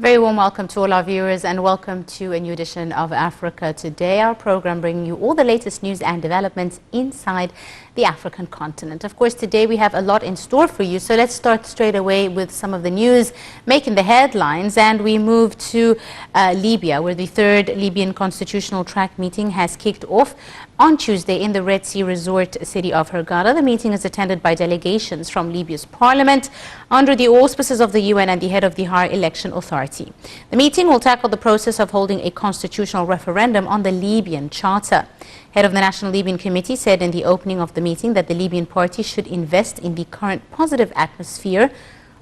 Very warm welcome to all our viewers and welcome to a new edition of Africa Today, our program bringing you all the latest news and developments inside the African continent. Of course, today we have a lot in store for you, so let's start straight away with some of the news making the headlines, and we move to Libya, where the third Libyan constitutional track meeting has kicked off on Tuesday in the Red Sea resort city of Hurghada. The meeting is attended by delegations from Libya's parliament under the auspices of the UN and the head of the High Election Authority. The meeting will tackle the process of holding a constitutional referendum on the Libyan Charter. Head of the National Libyan Committee said in the opening of the meeting that the Libyan party should invest in the current positive atmosphere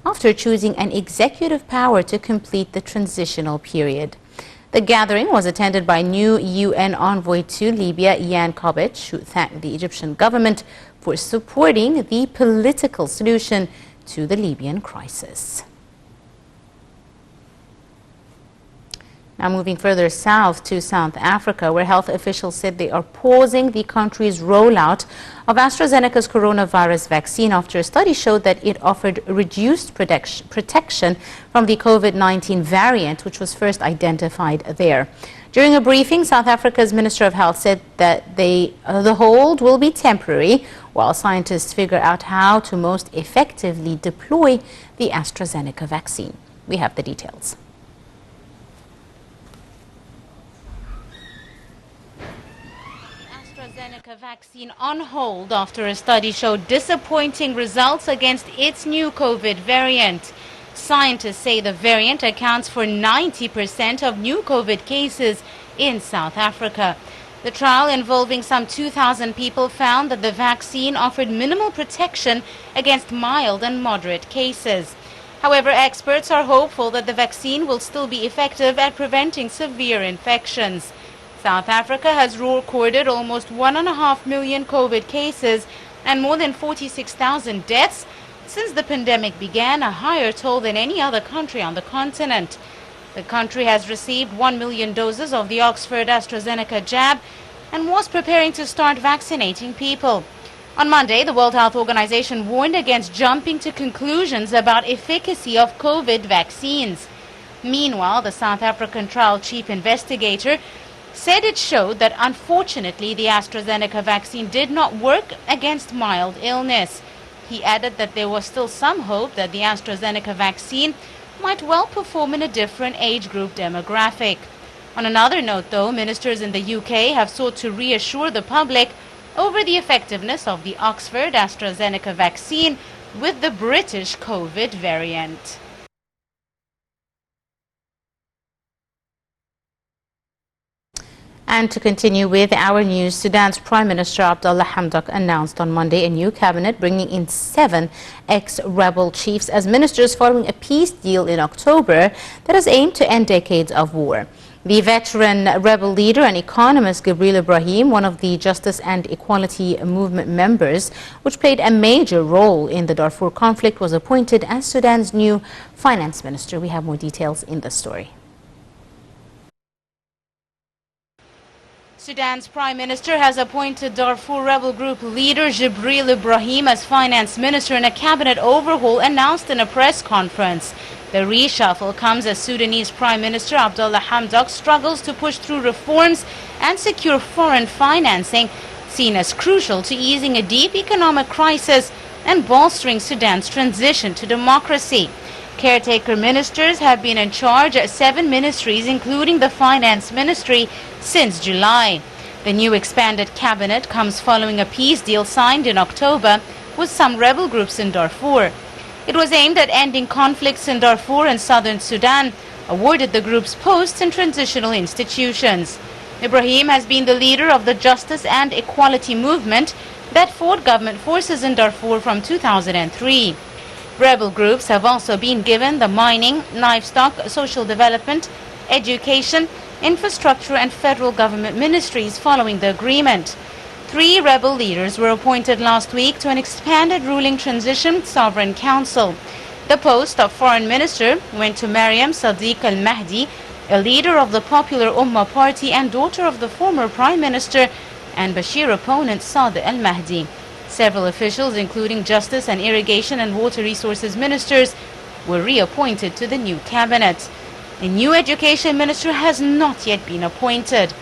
after choosing an executive power to complete the transitional period. The gathering was attended by new UN envoy to Libya, Jan Kobec, who thanked the Egyptian government for supporting the political solution to the Libyan crisis. Now moving further south to South Africa, where health officials said they are pausing the country's rollout of AstraZeneca's coronavirus vaccine after a study showed that it offered reduced protection from the COVID-19 variant, which was first identified there. During a briefing, South Africa's Minister of Health said that the hold will be temporary while scientists figure out how to most effectively deploy the AstraZeneca vaccine. We have the details. AstraZeneca vaccine on hold after a study showed disappointing results against its new COVID variant. Scientists say the variant accounts for 90% of new COVID cases in South Africa. The trial, involving some 2,000 people, found that the vaccine offered minimal protection against mild and moderate cases. However, experts are hopeful that the vaccine will still be effective at preventing severe infections. South Africa has recorded almost 1.5 million COVID cases and more than 46,000 deaths since the pandemic began, a higher toll than any other country on the continent. The country has received 1 million doses of the Oxford AstraZeneca jab and was preparing to start vaccinating people. On Monday, the World Health Organization warned against jumping to conclusions about efficacy of COVID vaccines. Meanwhile, the South African trial chief investigator said it showed that unfortunately the AstraZeneca vaccine did not work against mild illness. He added that there was still some hope that the AstraZeneca vaccine might well perform in a different age group demographic. On another note, though, ministers in the UK have sought to reassure the public over the effectiveness of the Oxford AstraZeneca vaccine with the British COVID variant. And to continue with our news, Sudan's Prime Minister Abdullah Hamdok announced on Monday a new cabinet bringing in 7 ex-rebel chiefs as ministers following a peace deal in October that has aimed to end decades of war. The veteran rebel leader and economist Gabriel Ibrahim, one of the Justice and Equality Movement members, which played a major role in the Darfur conflict, was appointed as Sudan's new finance minister. We have more details in the story. Sudan's Prime Minister has appointed Darfur rebel group leader Gabriel Ibrahim as finance minister in a cabinet overhaul announced in a press conference. The reshuffle comes as Sudanese Prime Minister Abdullah Hamdok struggles to push through reforms and secure foreign financing, seen as crucial to easing a deep economic crisis and bolstering Sudan's transition to democracy. Caretaker ministers have been in charge at 7 ministries, including the finance ministry, since July. The new expanded cabinet comes following a peace deal signed in October with some rebel groups in Darfur. It was aimed at ending conflicts in Darfur and southern Sudan, awarded the group's posts in transitional institutions. Ibrahim has been the leader of the Justice and Equality Movement that fought government forces in Darfur from 2003. Rebel groups have also been given the mining, livestock, social development, education, infrastructure and federal government ministries following the agreement. 3 rebel leaders were appointed last week to an expanded ruling transition sovereign council. The post of foreign minister went to Mariam Sadiq al-Mahdi, a leader of the Popular Ummah Party and daughter of the former prime minister and Bashir opponent Sadiq al-Mahdi. Several officials, including Justice and Irrigation and Water Resources ministers, were reappointed to the new cabinet. A new education minister has not yet been appointed.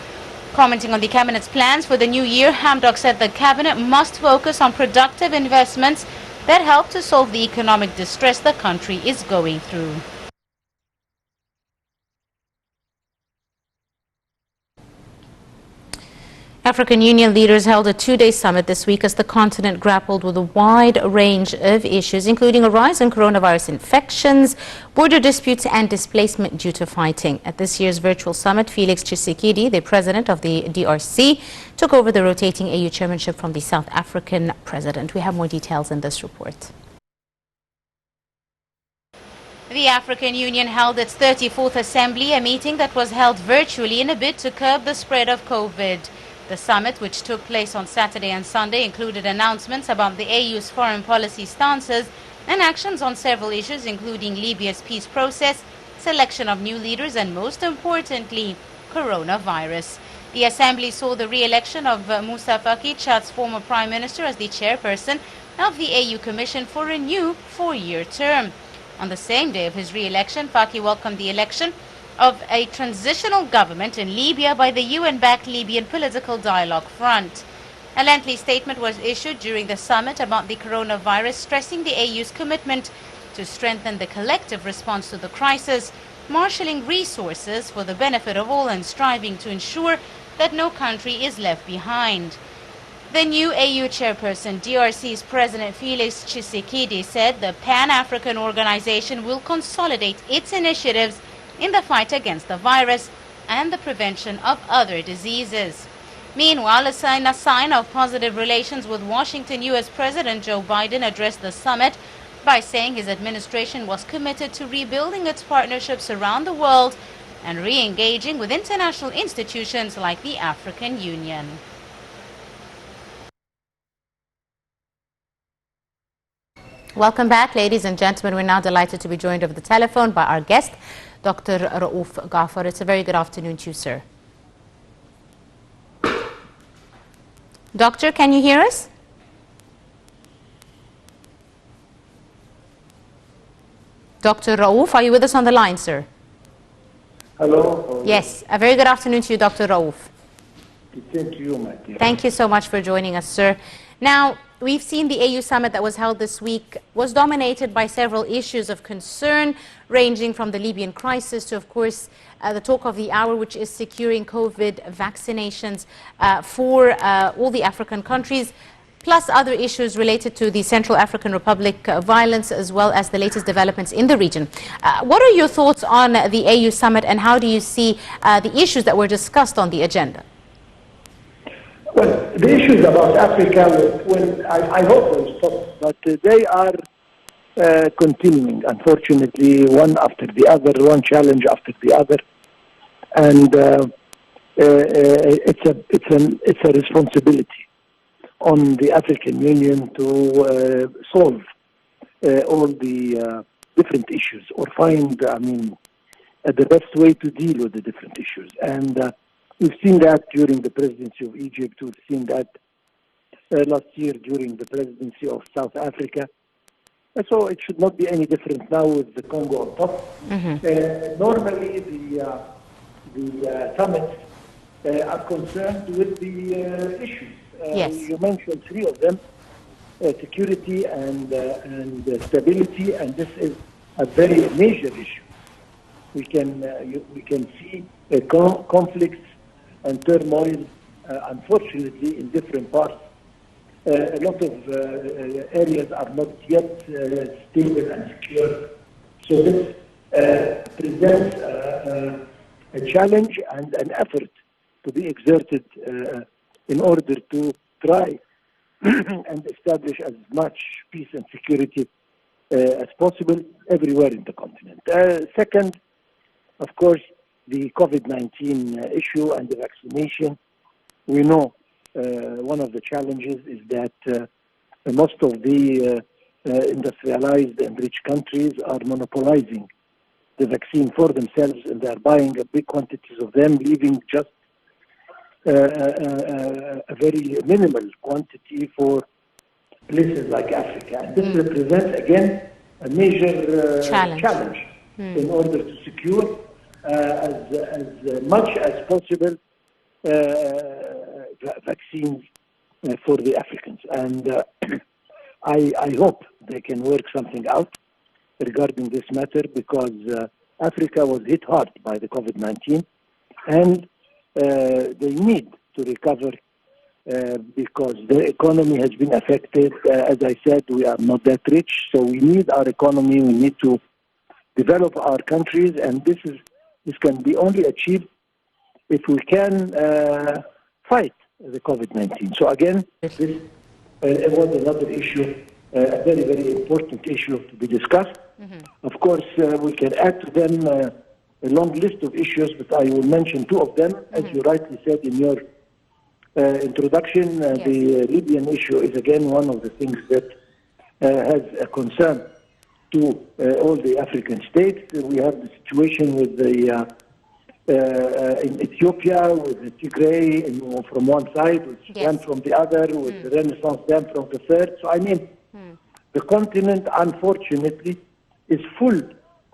Commenting on the cabinet's plans for the new year, Hamdok said the cabinet must focus on productive investments that help to solve the economic distress the country is going through. African Union leaders held a two-day summit this week as the continent grappled with a wide range of issues, including a rise in coronavirus infections, border disputes and displacement due to fighting. At this year's virtual summit, Felix Tshisekedi, the president of the DRC, took over the rotating AU chairmanship from the South African president. We have more details in this report. The African Union held its 34th assembly, a meeting that was held virtually in a bid to curb the spread of COVID. The summit, which took place on Saturday and Sunday, included announcements about the AU's foreign policy stances and actions on several issues, including Libya's peace process, selection of new leaders, and most importantly, coronavirus. The assembly saw the re-election of Moussa Faki, Chad's former prime minister, as the chairperson of the AU Commission for a new four-year term. On the same day of his re-election, Faki welcomed the election of a transitional government in Libya by the UN-backed Libyan Political Dialogue Front. A lengthy statement was issued during the summit about the coronavirus, stressing the AU's commitment to strengthen the collective response to the crisis, marshalling resources for the benefit of all and striving to ensure that no country is left behind. The new AU chairperson, DRC's President Felix Tshisekedi, said the Pan-African organization will consolidate its initiatives in the fight against the virus and the prevention of other diseases. Meanwhile, a sign of positive relations with Washington, U.S. President Joe Biden addressed the summit by saying his administration was committed to rebuilding its partnerships around the world and re-engaging with international institutions like the African Union. Welcome back, ladies and gentlemen. We're now delighted to be joined over the telephone by our guest, Dr. Raouf Ghaffar. It's a very good afternoon to you, sir. Doctor, can you hear us? Dr. Raouf, are you with us on the line, sir? Hello. Yes, a very good afternoon to you, Dr. Raouf. Thank you, my dear. Thank you so much for joining us, sir. Now, we've seen the AU summit that was held this week was dominated by several issues of concern, ranging from the Libyan crisis to, of course, the talk of the hour, which is securing COVID vaccinations for all the African countries, plus other issues related to the Central African Republic violence, as well as the latest developments in the region. What are your thoughts on the AU summit, and how do you see the issues that were discussed on the agenda? Well, the issues about Africa, well, I hope will stop, but they are continuing, unfortunately, one after the other, one challenge after the other. And it's a responsibility on the African Union to solve all the different issues, or find, the best way to deal with the different issues. And we've seen that during the presidency of Egypt. We've seen that last year during the presidency of South Africa. So it should not be any different now with the Congo on top. Normally, the summits are concerned with the issues. Yes. You mentioned three of them: security and stability, and this is a very major issue. We can see conflicts and turmoil, unfortunately, in different parts. A lot of areas are not yet stable and secure. So this presents a challenge and an effort to be exerted in order to try and establish as much peace and security as possible everywhere in the continent. Second, of course, the COVID-19 issue and the vaccination. We know one of the challenges is that most of the industrialized and rich countries are monopolizing the vaccine for themselves, and they are buying big quantities of them, leaving just a very minimal quantity for places like Africa. And this represents, again, a major challenge in order to secure as much as possible vaccines for the Africans. And I hope they can work something out regarding this matter, because Africa was hit hard by the COVID-19, and they need to recover because the economy has been affected. As I said, we are not that rich, so we need our economy. We need to develop our countries, and this can be only achieved if we can fight the COVID-19. So again, this was another issue, a very, very important issue to be discussed. Of course, we can add to them a long list of issues, but I will mention two of them. As you rightly said in your introduction, the Libyan issue is again one of the things that has a concern to all the African states. We have the situation with the in Ethiopia, with the Tigray from one side, with Sudan from the other, with the Renaissance Dam from the third. So I mean, the continent, unfortunately, is full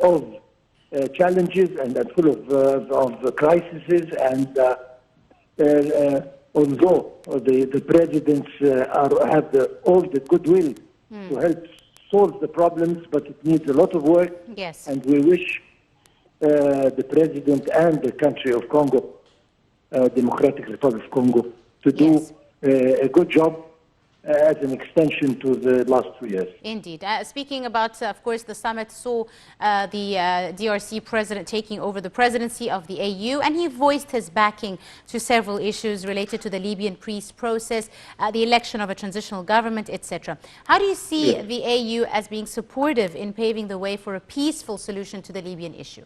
of challenges and full of crises. And although the presidents have all the goodwill to help solve the problems, but it needs a lot of work. Yes. And we wish the president and the country of Congo, Democratic Republic of Congo, to do a good job as an extension to the last 2 years. Indeed. Speaking about, of course, the summit saw the DRC president taking over the presidency of the AU, and he voiced his backing to several issues related to the Libyan peace process, the election of a transitional government, etc. How do you see the AU as being supportive in paving the way for a peaceful solution to the Libyan issue?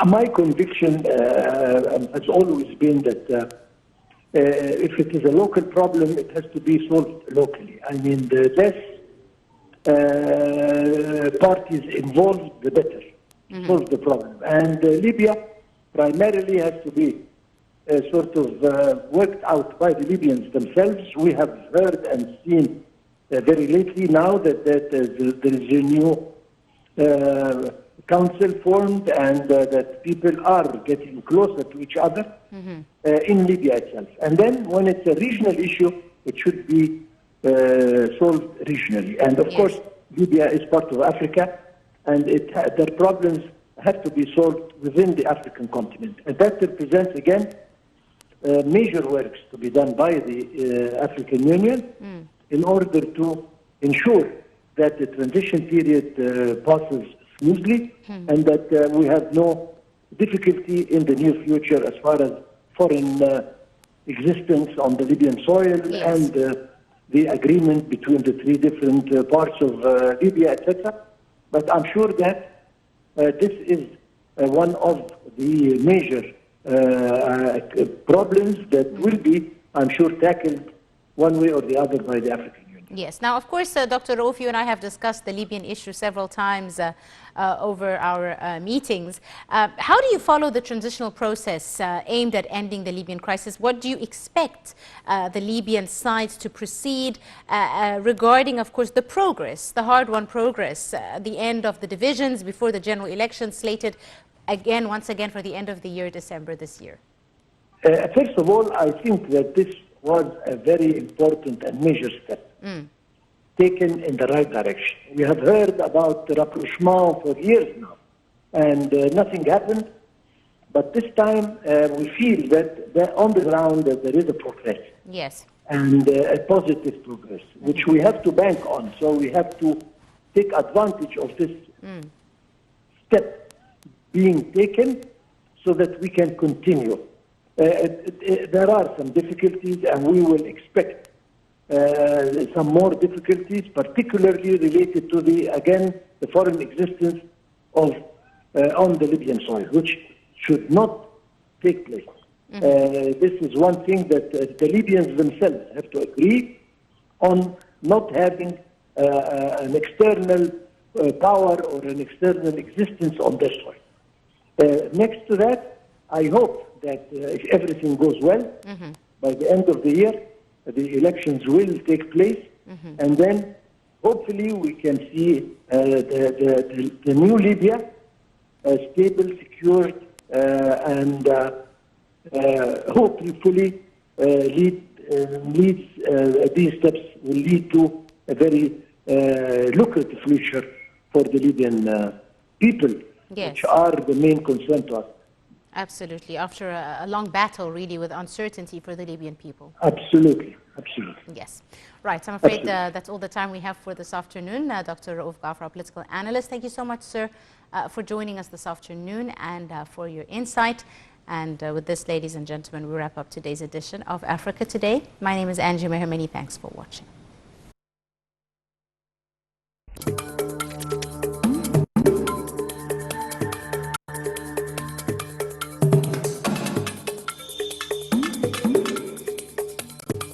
My conviction has always been that if it is a local problem, it has to be solved locally. I mean, the less parties involved, the better. Solve the problem. And Libya primarily has to be sort of worked out by the Libyans themselves. We have heard and seen very lately now that there is a new council formed, and that people are getting closer to each other in Libya itself. And then when it's a regional issue, it should be solved regionally. And of course, Libya is part of Africa, and their problems have to be solved within the African continent. And that represents, again, major works to be done by the African Union in order to ensure that the transition period passes smoothly, and that we have no difficulty in the near future as far as foreign existence on the Libyan soil and the agreement between the three different parts of Libya, etc. But I'm sure that this is one of the major problems that will be, I'm sure, tackled one way or the other by the African Union. Yes. Now, of course, Dr. Rauf, you and I have discussed the Libyan issue several times over our meetings. How do you follow the transitional process aimed at ending the Libyan crisis? What do you expect the Libyan sides to proceed regarding, of course, the progress, the hard-won progress, the end of the divisions before the general election slated once again for the end of the year, December this year? First of all, I think that this was a very important and major step taken in the right direction. We have heard about the rapprochement for years now, and nothing happened. But this time we feel that on the ground that there is a progress. Yes. And a positive progress, which we have to bank on. So we have to take advantage of this step being taken so that we can continue. There are some difficulties, and we will expect some more difficulties, particularly related to the foreign existence of on the Libyan soil, which should not take place. This is one thing that the Libyans themselves have to agree on, not having an external power or an external existence on their soil. Next to that, I hope that if everything goes well, by the end of the year, the elections will take place, and then hopefully we can see the new Libya stable, secure, and hopefully these steps will lead to a very lucrative future for the Libyan people, Yes. which are the main concern to us. Absolutely. After a long battle, really, with uncertainty for the Libyan people. Absolutely, absolutely. Yes. Right. I'm afraid Absolutely. that's all the time we have for this afternoon. Dr. Raouf Ghaffar, our political analyst, thank you so much, sir, for joining us this afternoon and for your insight. And with this, ladies and gentlemen, we wrap up today's edition of Africa Today. My name is Angie Meher. Many thanks for watching.